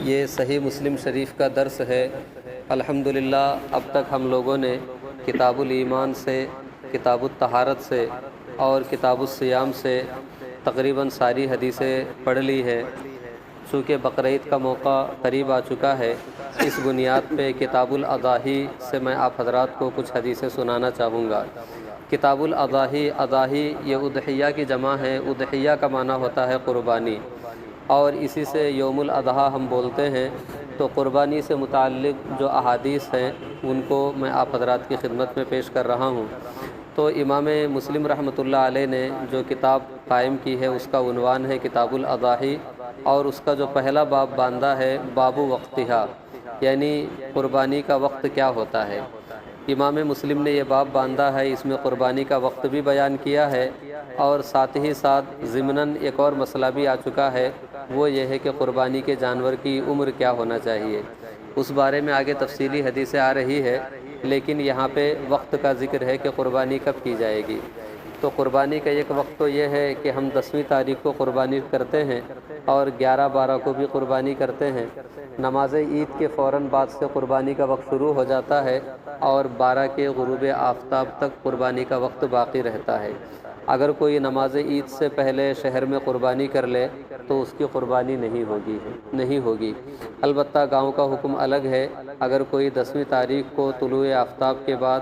یہ صحیح مسلم شریف کا درس ہے۔ الحمدللہ اب تک ہم لوگوں نے کتاب الایمان سے، کتاب الطہارت سے اور کتاب الصیام سے تقریباً ساری حدیثیں پڑھ لی ہے۔ چونکہ بقرعید کا موقع قریب آ چکا ہے، اس بنیاد پہ کتاب الاضاحی سے میں آپ حضرات کو کچھ حدیثیں سنانا چاہوں گا۔ کتاب الاضاحی، اضاحی یہ اضحیہ کی جمع ہے۔ اضحیہ کا معنی ہوتا ہے قربانی، اور اسی سے یوم الاضحیٰ ہم بولتے ہیں۔ تو قربانی سے متعلق جو احادیث ہیں ان کو میں آپ حضرات کی خدمت میں پیش کر رہا ہوں۔ تو امام مسلم رحمۃ اللہ علیہ نے جو کتاب قائم کی ہے اس کا عنوان ہے کتاب الاضاحی، اور اس کا جو پہلا باب باندھا ہے باب وقتہا، یعنی قربانی کا وقت کیا ہوتا ہے۔ امام مسلم نے یہ باب باندھا ہے، اس میں قربانی کا وقت بھی بیان کیا ہے، اور ساتھ ہی ساتھ ضمناً ایک اور مسئلہ بھی آ چکا ہے، وہ یہ ہے کہ قربانی کے جانور کی عمر کیا ہونا چاہیے۔ اس بارے میں آگے تفصیلی حدیثیں آ رہی ہے، لیکن یہاں پہ وقت کا ذکر ہے کہ قربانی کب کی جائے گی۔ تو قربانی کا ایک وقت تو یہ ہے کہ ہم 10ویں تاریخ کو قربانی کرتے ہیں اور 11-12 کو بھی قربانی کرتے ہیں۔ نماز عید کے فوراً بعد سے قربانی کا وقت شروع ہو جاتا ہے، اور 12 کے غروب آفتاب تک قربانی کا وقت باقی رہتا ہے۔ اگر کوئی نماز عید سے پہلے شہر میں قربانی کر لے تو اس کی قربانی نہیں ہوگی۔ البتہ گاؤں کا حکم الگ ہے۔ اگر کوئی 10ویں تاریخ کو طلوع آفتاب کے بعد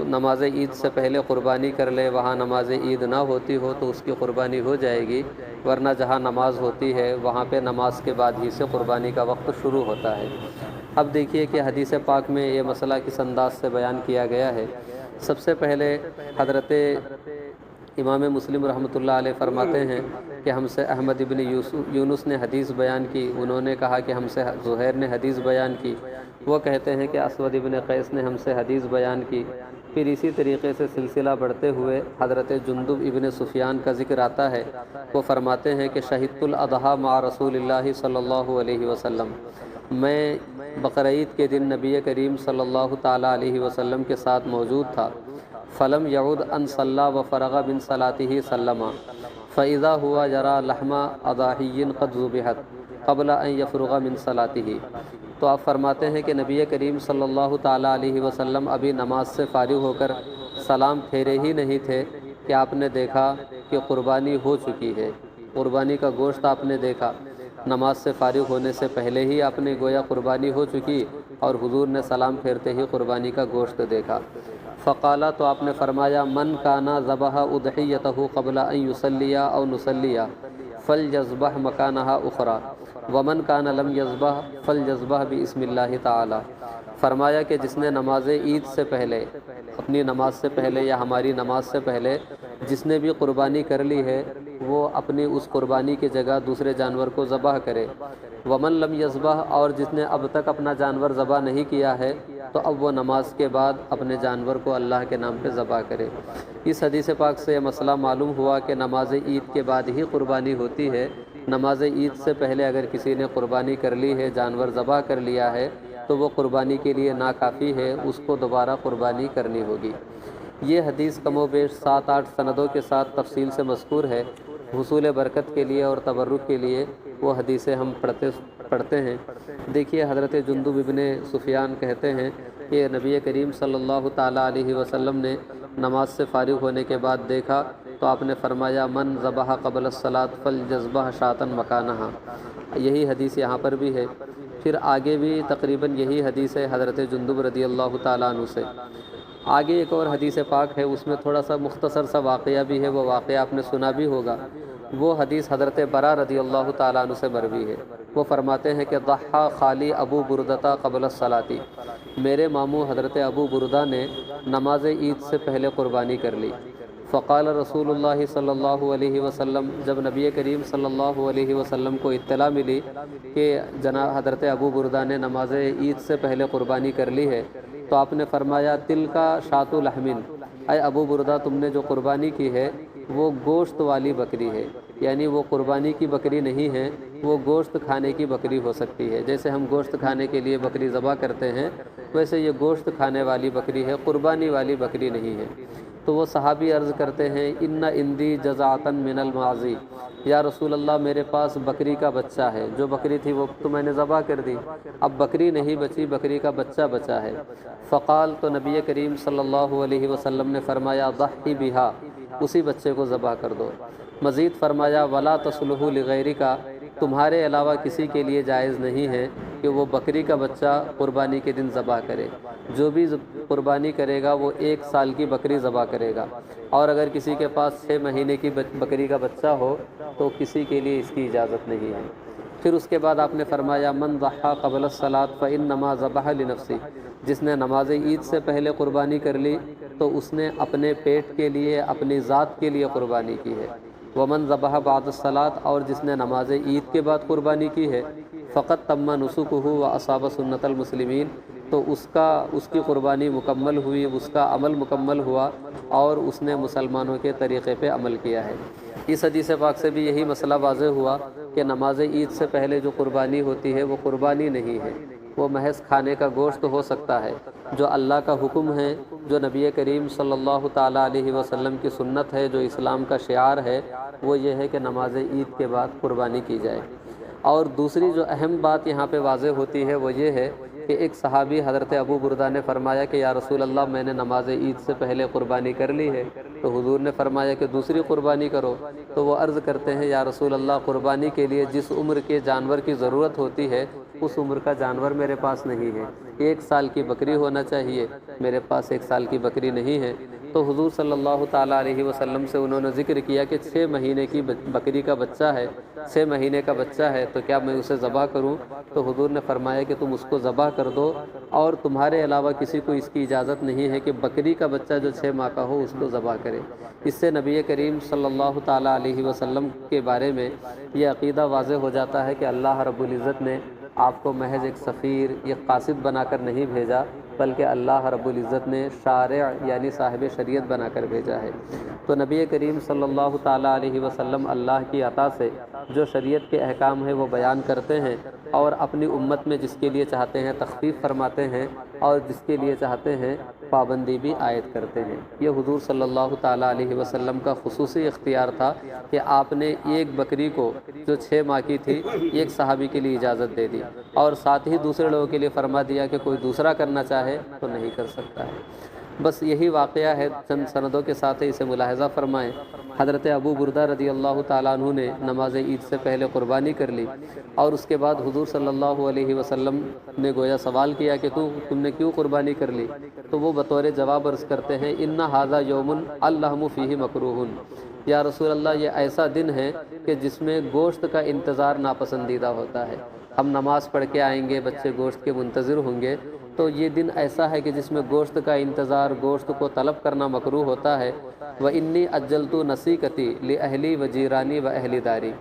نماز عید سے پہلے قربانی کر لے، وہاں نماز عید نہ ہوتی ہو تو اس کی قربانی ہو جائے گی، ورنہ جہاں نماز ہوتی ہے وہاں پہ نماز کے بعد ہی سے قربانی کا وقت شروع ہوتا ہے۔ اب دیکھیے کہ حدیث پاک میں یہ مسئلہ کس انداز سے بیان کیا گیا ہے۔ سب سے پہلے حضرت امام مسلم رحمۃ اللہ علیہ فرماتے ہیں کہ ہم سے احمد ابن یونس نے حدیث بیان کی، انہوں نے کہا کہ ہم سے زہیر نے حدیث بیان کی، وہ کہتے ہیں کہ اسود ابن قیس نے ہم سے حدیث بیان کی۔ پھر اسی طریقے سے سلسلہ بڑھتے ہوئے حضرت جندب ابن سفیان کا ذکر آتا ہے، وہ فرماتے ہیں کہ شہدت الاضحیٰ مع رسول اللہ صلی اللہ علیہ وسلم، میں بقرعید کے دن نبی کریم صلی اللہ تعالیٰ علیہ وسلم کے ساتھ موجود تھا۔ فلم یعود ان صلی وفرغ من صلاتہ سلم فاذا ہوا یرا لحم اضاحی قد ذبحت قبل ان یفرغ من صلاتہ۔ تو آپ فرماتے ہیں کہ نبی کریم صلی اللہ تعالیٰ علیہ وسلم ابھی نماز سے فارغ ہو کر سلام پھیرے ہی نہیں تھے کہ آپ نے دیکھا کہ قربانی ہو چکی ہے۔ قربانی کا گوشت آپ نے دیکھا، نماز سے فارغ ہونے سے پہلے ہی آپ نے گویا قربانی ہو چکی، اور حضور نے سلام پھیرتے ہی قربانی کا گوشت دیکھا۔ فقالا، تو آپ نے فرمایا، من کانا ذبح اضحیتہ قبل ان یصلی او نصلی فلیذبح مکانہا اخری ومن کان لم یذبح فلیذبح باسم اللہ تعالی۔ فرمایا کہ جس نے نماز عید سے پہلے، اپنی نماز سے پہلے یا ہماری نماز سے پہلے جس نے بھی قربانی کر لی ہے، وہ اپنی اس قربانی کی جگہ دوسرے جانور کو ذبح کرے۔ ومن لم یذبح، اور جس نے اب تک اپنا جانور ذبح نہیں کیا ہے تو اب وہ نماز کے بعد اپنے جانور کو اللہ کے نام پہ ذبح کرے۔ اس حدیث پاک سے یہ مسئلہ معلوم ہوا کہ نماز عید کے بعد ہی قربانی ہوتی ہے۔ نماز عید سے پہلے اگر کسی نے قربانی کر لی ہے، جانور ذبح کر لیا ہے، تو وہ قربانی کے لیے ناکافی ہے، اس کو دوبارہ قربانی کرنی ہوگی۔ یہ حدیث کم و بیش 7-8 سندوں کے ساتھ تفصیل سے مذکور ہے۔ حصول برکت کے لیے اور تبرک کے لیے وہ حدیثیں ہم پڑھتے ہیں۔ دیکھیے حضرت جندب ابن سفیان کہتے ہیں کہ نبی کریم صلی اللہ تعالیٰ علیہ وسلم نے نماز سے فارغ ہونے کے بعد دیکھا تو آپ نے فرمایا، من ذبح قبل الصلاۃ فلیذبح شاۃ مکانہا۔ یہی حدیث یہاں پر بھی ہے۔ پھر آگے بھی تقریباً یہی حدیث ہے حضرت جندب رضی اللہ تعالیٰ عنہ سے۔ آگے ایک اور حدیث پاک ہے، اس میں تھوڑا سا مختصر سا واقعہ بھی ہے، وہ واقعہ آپ نے سنا بھی ہوگا۔ وہ حدیث حضرت برا رضی اللہ تعالیٰ عنہ سے مروی ہے۔ وہ فرماتے ہیں کہ ضحیٰ خالی ابو بردہ قبل الصلاۃ، میرے ماموں حضرت ابو بردہ نے نماز عید سے پہلے قربانی کر لی۔ فقال رسول اللہ صلی اللہ علیہ وسلم، جب نبی کریم صلی اللہ علیہ وسلم کو اطلاع ملی کہ جناب حضرت ابو بردہ نے نماز عید سے پہلے قربانی کر لی ہے، تو آپ نے فرمایا، تلکا شاۃ لحم، اے ابو بردہ تم نے جو قربانی کی ہے وہ گوشت والی بکری ہے، یعنی وہ قربانی کی بکری نہیں ہے، وہ گوشت کھانے کی بکری ہو سکتی ہے۔ جیسے ہم گوشت کھانے کے لیے بکری ذبح کرتے ہیں، ویسے یہ گوشت کھانے والی بکری ہے، قربانی والی بکری نہیں ہے۔ تو وہ صحابی عرض کرتے ہیں، ان اندی جزعۃ من الماضی، یا رسول اللہ میرے پاس بکری کا بچہ ہے، جو بکری تھی وہ تو میں نے ذبح کر دی، اب بکری نہیں بچی، بکری کا بچہ بچا ہے۔ فقال، تو نبی کریم صلی اللہ علیہ وسلم نے فرمایا ضحی بہا، اسی بچے کو ذبح کر دو۔ مزید فرمایا ولا تصلح لغیرک، تمہارے علاوہ کسی کے لیے جائز نہیں ہے کہ وہ بکری کا بچہ قربانی کے دن ذبح کرے۔ جو بھی قربانی کرے گا وہ 1 سال کی بکری ذبح کرے گا، اور اگر کسی کے پاس 6 مہینے کی بکری کا بچہ ہو تو کسی کے لیے اس کی اجازت نہیں ہے۔ پھر اس کے بعد آپ نے فرمایا من ضحیٰ قبل الصلاۃ فإنما ذبح لنفسہ، جس نے نماز عید سے پہلے قربانی کر لی تو اس نے اپنے پیٹ کے لیے، اپنی ذات کے لیے قربانی کی ہے۔ ومن ذبح بعد الصلاۃ، اور جس نے نماز عید کے بعد قربانی کی ہے، فقط تم نسکہ واصاب سنت المسلمین، تو اس کی قربانی مکمل ہوئی، اس کا عمل مکمل ہوا اور اس نے مسلمانوں کے طریقے پہ عمل کیا ہے۔ اس حدیث پاک سے بھی یہی مسئلہ واضح ہوا کہ نماز عید سے پہلے جو قربانی ہوتی ہے وہ قربانی نہیں ہے، وہ محض کھانے کا گوشت ہو سکتا ہے۔ جو اللہ کا حکم ہے، جو نبی کریم صلی اللہ تعالیٰ علیہ وسلم کی سنت ہے، جو اسلام کا شعار ہے، وہ یہ ہے کہ نماز عید کے بعد قربانی کی جائے۔ اور دوسری جو اہم بات یہاں پہ واضح ہوتی ہے وہ یہ ہے کہ ایک صحابی حضرت ابو بردہ نے فرمایا کہ یا رسول اللہ میں نے نماز عید سے پہلے قربانی کر لی ہے، تو حضور نے فرمایا کہ دوسری قربانی کرو۔ تو وہ عرض کرتے ہیں یا رسول اللہ قربانی کے لیے جس عمر کے جانور کی ضرورت ہوتی ہے اس عمر کا جانور میرے پاس نہیں ہے، 1 سال کی بکری ہونا چاہیے، میرے پاس 1 سال کی بکری نہیں ہے۔ تو حضور صلی اللہ تعالیٰ علیہ وسلم سے انہوں نے ذکر کیا کہ 6 مہینے کی بکری کا بچہ ہے، 6 مہینے کا بچہ ہے، تو کیا میں اسے ذبح کروں؟ تو حضور نے فرمایا کہ تم اس کو ذبح کر دو، اور تمہارے علاوہ کسی کو اس کی اجازت نہیں ہے کہ بکری کا بچہ جو 6 ماہ کا ہو اس کو ذبح کرے۔ اس سے نبی کریم صلی اللہ تعالیٰ علیہ وسلم کے بارے میں یہ عقیدہ واضح ہو جاتا ہے کہ اللہ رب العزت نے آپ کو محض ایک سفیر یا قاصد بنا کر نہیں بھیجا، بلکہ اللہ رب العزت نے شارع یعنی صاحب شریعت بنا کر بھیجا ہے۔ تو نبی کریم صلی اللہ تعالیٰ علیہ وسلم اللہ کی عطا سے جو شریعت کے احکام ہیں وہ بیان کرتے ہیں، اور اپنی امت میں جس کے لیے چاہتے ہیں تخفیف فرماتے ہیں، اور جس کے لیے چاہتے ہیں پابندی بھی عائد کرتے ہیں۔ یہ حضور صلی اللہ تعالیٰ علیہ وسلم کا خصوصی اختیار تھا کہ آپ نے ایک بکری کو جو 6 ماہ کی تھی ایک صحابی کے لیے اجازت دے دی، اور ساتھ ہی دوسرے لوگوں کے لیے فرما دیا کہ کوئی دوسرا کرنا چاہے تو نہیں کر سکتا ہے۔ بس یہی واقعہ ہے، چند سندوں کے ساتھ اسے ملاحظہ فرمائیں۔ حضرت ابو بردہ رضی اللہ تعالیٰ عنہ نے نماز عید سے پہلے قربانی کر لی، اور اس کے بعد حضور صلی اللہ علیہ وسلم نے گویا سوال کیا کہ تم نے کیوں قربانی کر لی؟ تو وہ بطور جواب عرض کرتے ہیں ان ھذا یوم اللحم فیہ مکروہ، یا رسول اللہ یہ ایسا دن ہے کہ جس میں گوشت کا انتظار ناپسندیدہ ہوتا ہے۔ ہم نماز پڑھ کے آئیں گے، بچے گوشت کے منتظر ہوں گے، تو یہ دن ایسا ہے کہ جس میں گوشت کا انتظار، گوشت کو طلب کرنا مکروہ ہوتا ہے۔ وَإِنِّي أَجَّلْتُ نَسِيكَتِي لِأَهْلِي وَجِيرَانِي وَأَهْلِ دَارِي،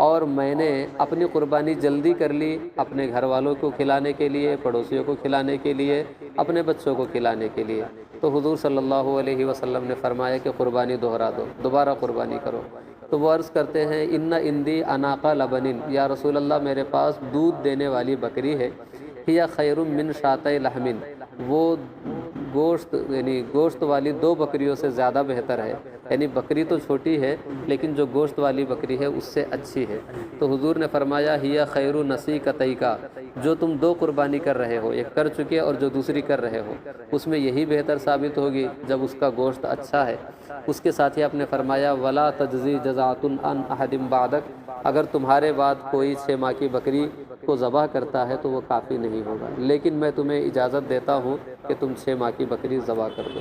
اور میں نے اپنی قربانی جلدی کر لی اپنے گھر والوں کو کھلانے کے لیے، پڑوسیوں کو کھلانے کے لیے، اپنے بچوں کو کھلانے کے لیے۔ تو حضور صلی اللہ علیہ وسلم نے فرمایا کہ قربانی دہرا دو، دوبارہ قربانی کرو۔ تو وہ عرض کرتے ہیں ان عندي اناق لبن، یا رسول اللہ میرے پاس دودھ دینے والی بکری ہے، ہی خیر من شاۃ لحم، وہ گوشت والی 2 بکریوں سے زیادہ بہتر ہے، یعنی بکری تو چھوٹی ہے لیکن جو گوشت والی بکری ہے اس سے اچھی ہے۔ تو حضور نے فرمایا ہی خیر نسیکتیکا، جو تم 2 قربانی کر رہے ہو، ایک کر چکے اور جو دوسری کر رہے ہو، اس میں یہی بہتر ثابت ہوگی جب اس کا گوشت اچھا ہے۔ اس کے ساتھ ہی آپ نے فرمایا ولا تجزی جزاۃ عن احد بعدک، اگر تمہارے بعد کوئی 6 ماہ کی بکری کو ذبح کرتا ہے تو وہ کافی نہیں ہوگا، لیکن میں تمہیں اجازت دیتا ہوں کہ تم 6 ماہ کی بکری ذبح کر دو۔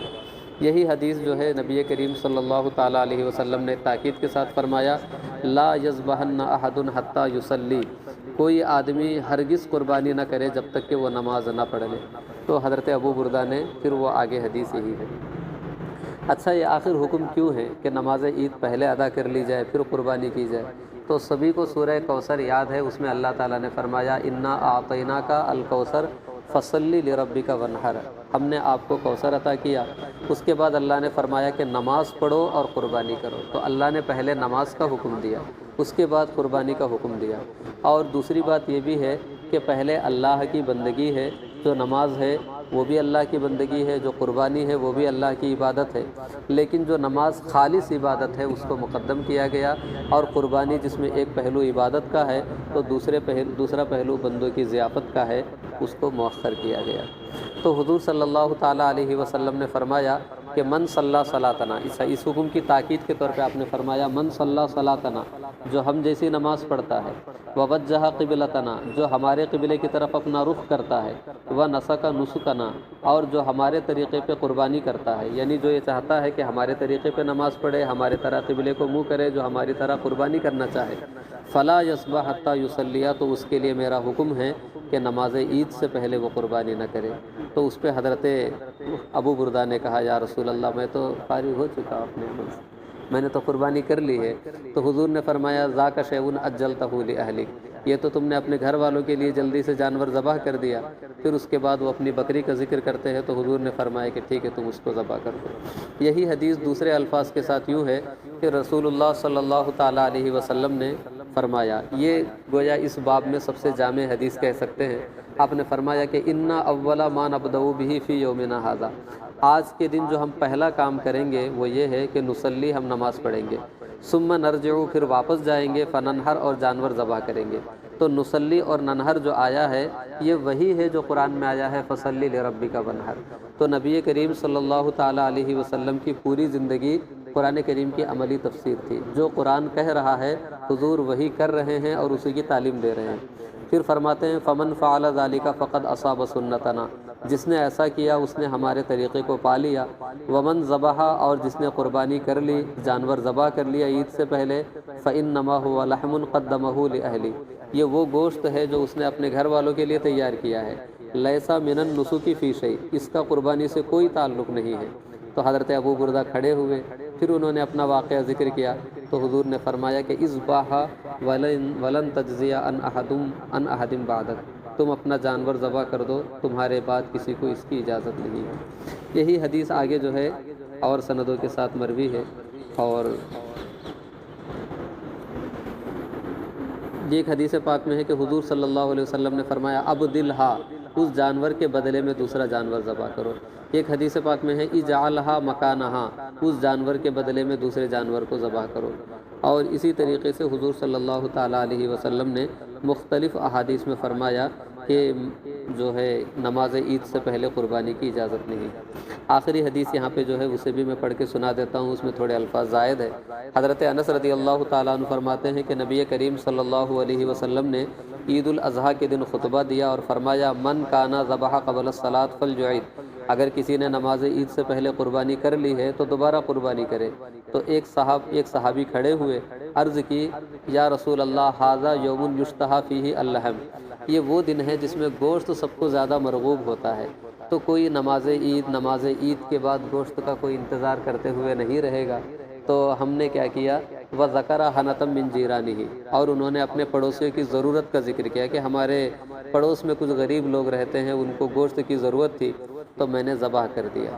یہی حدیث جو ہے نبی کریم صلی اللہ تعالیٰ علیہ وسلم نے تاکید کے ساتھ فرمایا لا یذبحن احد حتی یصلی، کوئی آدمی ہرگز قربانی نہ کرے جب تک کہ وہ نماز نہ پڑھ لے۔ تو حضرت ابو بردہ نے پھر وہ آگے حدیث یہی ہے۔ اچھا یہ آخر حکم کیوں ہے کہ نماز عید پہلے ادا کر لی جائے پھر قربانی کی جائے؟ تو سبھی کو سورہ کوثر یاد ہے، اس میں اللہ تعالیٰ نے فرمایا انا اعطیناک الکوثر فصلی لربک وانحر، ہم نے آپ کو کوثر عطا کیا۔ اس کے بعد اللہ نے فرمایا کہ نماز پڑھو اور قربانی کرو، تو اللہ نے پہلے نماز کا حکم دیا، اس کے بعد قربانی کا حکم دیا۔ اور دوسری بات یہ بھی ہے کہ پہلے اللہ کی بندگی ہے، جو نماز ہے وہ بھی اللہ کی بندگی ہے، جو قربانی ہے وہ بھی اللہ کی عبادت ہے، لیکن جو نماز خالص عبادت ہے اس کو مقدم کیا گیا، اور قربانی جس میں ایک پہلو عبادت کا ہے تو دوسرا پہلو بندوں کی ضیافت کا ہے، اس کو مؤخر کیا گیا۔ تو حضور صلی اللہ تعالیٰ علیہ وسلم نے فرمایا کہ من صلی صلاتنا، اس حکم کی تاکید کے طور پہ آپ نے فرمایا من صلی صلاتنا، جو ہم جیسی نماز پڑھتا ہے، ووجہ قبلتنا، جو ہمارے قبلے کی طرف اپنا رخ کرتا ہے، ونسک نسکنا، اور جو ہمارے طریقے پہ قربانی کرتا ہے، یعنی جو یہ چاہتا ہے کہ ہمارے طریقے پہ نماز پڑھے، ہمارے طرح قبلے کو منہ کرے، جو ہماری طرح قربانی کرنا چاہے، فلا یصبح حتی یصلیہ، تو اس کے لیے میرا حکم ہے کہ نماز عید سے پہلے وہ قربانی نہ کرے۔ تو اس پہ حضرت ابو بردہ نے کہا یا رسول اللہ میں تو فارغ ہو چکا اپنے عمل سے، میں نے تو قربانی کر لی ہے۔ تو حضور نے فرمایا ذاک شیء اجلتہ لاہلک، یہ تو تم نے اپنے گھر والوں کے لیے جلدی سے جانور ذبح کر دیا۔ پھر اس کے بعد وہ اپنی بکری کا ذکر کرتے ہیں تو حضور نے فرمایا کہ ٹھیک ہے تم اس کو ذبح کر دو۔ یہی حدیث دوسرے الفاظ کے ساتھ یوں ہے کہ رسول اللہ صلی اللہ تعالیٰ علیہ وسلم نے فرمایا، یہ گویا اس باب میں سب سے جامع حدیث کہہ سکتے ہیں۔ آپ نے فرمایا کہ انا اول ما نبدأ به فی یومنا ھذا، آج کے دن جو ہم پہلا کام کریں گے وہ یہ ہے کہ نصلی، ہم نماز پڑھیں گے، ثم نرجع، پھر واپس جائیں گے، فننہر، اور جانور ذبح کریں گے۔ تو نصلی اور ننہر جو آیا ہے یہ وہی ہے جو قرآن میں آیا ہے فصلی لربک ونہر۔ تو نبی کریم صلی اللہ تعالیٰ علیہ وسلم کی پوری زندگی قرآن کریم کی عملی تفسیر تھی، جو قرآن کہہ رہا ہے حضور وہی کر رہے ہیں اور اسی کی تعلیم دے رہے ہیں۔ پھر فرماتے ہیں فمن فعل ذلک فقد اصاب سنتنا، جس نے ایسا کیا اس نے ہمارے طریقے کو پا لیا، ومن ذبح، اور جس نے قربانی کر لی، جانور ذبح کر لیا عید سے پہلے، فانما هو لحم قدمه لاہلی، یہ وہ گوشت ہے جو اس نے اپنے گھر والوں کے لیے تیار کیا ہے، لیسا من النسک فی شیء، اس کا قربانی سے کوئی تعلق نہیں ہے۔ تو حضرت ابو بردہ کھڑے ہوئے، پھر انہوں نے اپنا واقعہ ذکر کیا تو حضور نے فرمایا کہ اذبح ولن تجزی عن احد بعدک، تم اپنا جانور ذبح کر دو، تمہارے بعد کسی کو اس کی اجازت نہیں ہے۔ یہی حدیث آگے جو ہے اور سندوں کے ساتھ مروی ہے، اور یہ ایک حدیث پاک میں ہے کہ حضور صلی اللہ علیہ وسلم نے فرمایا ابدلھا، اس جانور کے بدلے میں دوسرا جانور ذبح کرو۔ ایک حدیث پاک میں ہے اجعلھا مکانھا، اس جانور کے بدلے میں دوسرے جانور کو ذبح کرو۔ اور اسی طریقے سے حضور صلی اللہ تعالیٰ علیہ وسلم نے مختلف احادیث میں فرمایا کہ جو ہے نماز عید سے پہلے قربانی کی اجازت نہیں۔ آخری حدیث یہاں پہ جو ہے اسے بھی میں پڑھ کے سنا دیتا ہوں، اس میں تھوڑے الفاظ زائد ہے۔ حضرت انس رضی اللہ تعالیٰ عنہ فرماتے ہیں کہ نبی کریم صلی اللہ علیہ وسلم نے عید الاضحیٰ کے دن خطبہ دیا اور فرمایا من کانا ذبح قبل الصلاۃ فلیعید، اگر کسی نے نماز عید سے پہلے قربانی کر لی ہے تو دوبارہ قربانی کرے۔ تو ایک صحابی کھڑے ہوئے، عرض کی یا رسول اللہ ھذا یوم یشتہی فیہ اللحم، یہ وہ دن ہے جس میں گوشت سب کو زیادہ مرغوب ہوتا ہے، تو کوئی نماز عید کے بعد گوشت کا کوئی انتظار کرتے ہوئے نہیں رہے گا۔ تو ہم نے کیا کیا، وذکر حنۃ من جیرانہ، اور انہوں نے اپنے پڑوسیوں کی ضرورت کا ذکر کیا کہ ہمارے پڑوس میں کچھ غریب لوگ رہتے ہیں، ان کو گوشت کی ضرورت تھی تو میں نے ذبح کر دیا۔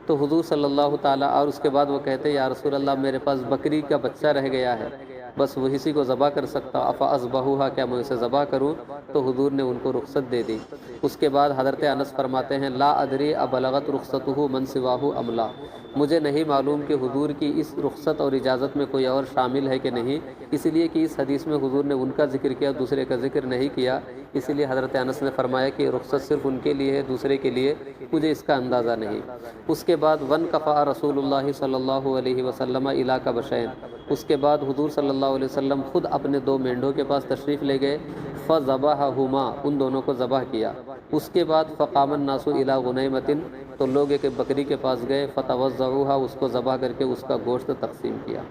تو حضور صلی اللہ تعالیٰ، اور اس کے بعد وہ کہتے یا رسول اللہ میرے پاس بکری کا بچہ رہ گیا ہے، بس وہ اسی کو ذبح کر سکتا، افاذبحھا، کیا میں اسے ذبح کروں؟ تو حضور نے ان کو رخصت دے دی۔ اس کے بعد حضرت انس فرماتے ہیں لا ادری ابلغت رخصتہ من سواہ ام لا، مجھے نہیں معلوم کہ حضور کی اس رخصت اور اجازت میں کوئی اور شامل ہے کہ نہیں، اس لیے کہ اس حدیث میں حضور نے ان کا ذکر کیا، دوسرے کا ذکر نہیں کیا، اس لیے حضرت انس نے فرمایا کہ رخصت صرف ان کے لیے ہے، دوسرے کے لیے مجھے اس کا اندازہ نہیں۔ اس کے بعد وانکفأ رسول اللہ صلی اللہ علیہ وسلم الی کبشین، اس کے بعد حضور صلی اللہ علیہ وسلم خود اپنے دو مینڈوں کے پاس تشریف لے گئے، فذبحہما، ان دونوں کو ذبح کیا۔ اس کے بعد فقام الناس الی غنیمۃ، تو لوگ ایک بکری کے پاس گئے، فتوزعوها، اس کو ذبح کر کے اس کا گوشت تقسیم کیا۔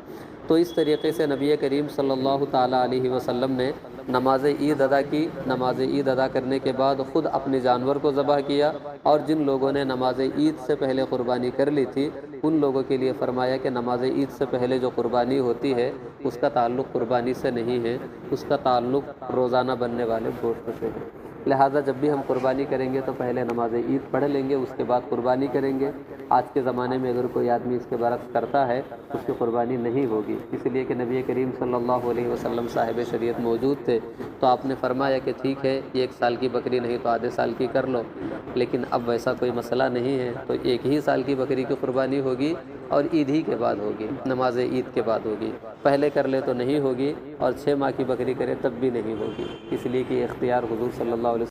تو اس طریقے سے نبی کریم صلی اللہ تعالیٰ علیہ وسلم نے نماز عید ادا کی۔ نماز عید ادا کرنے کے بعد خود اپنے جانور کو ذبح کیا، اور جن لوگوں نے نماز عید سے پہلے قربانی کر لی تھی ان لوگوں کے لیے فرمایا کہ نماز عید سے پہلے جو قربانی ہوتی ہے اس کا تعلق قربانی سے نہیں ہے، اس کا تعلق روزانہ بننے والے گوشت سے ہے۔ لہٰذا جب بھی ہم قربانی کریں گے تو پہلے نماز عید پڑھ لیں گے، اس کے بعد قربانی کریں گے۔ آج کے زمانے میں اگر کوئی آدمی اس کے برعکس کرتا ہے تو اس کی قربانی نہیں ہوگی، اس لیے کہ نبی کریم صلی اللہ علیہ وسلم صاحب شریعت موجود تھے تو آپ نے فرمایا کہ ٹھیک ہے 1 سال کی بکری نہیں تو آدھے سال کی کر لو، لیکن اب ویسا کوئی مسئلہ نہیں ہے، تو 1 ہی سال کی بکری کی قربانی ہوگی اور عید ہی کے بعد ہوگی، نماز عید کے بعد ہوگی۔ پہلے کر لے تو نہیں ہوگی، اور 6 ماہ کی بکری کرے تب بھی نہیں ہوگی، اس لیے کہ اختیار حضور صلی اللہ علیہ وسلم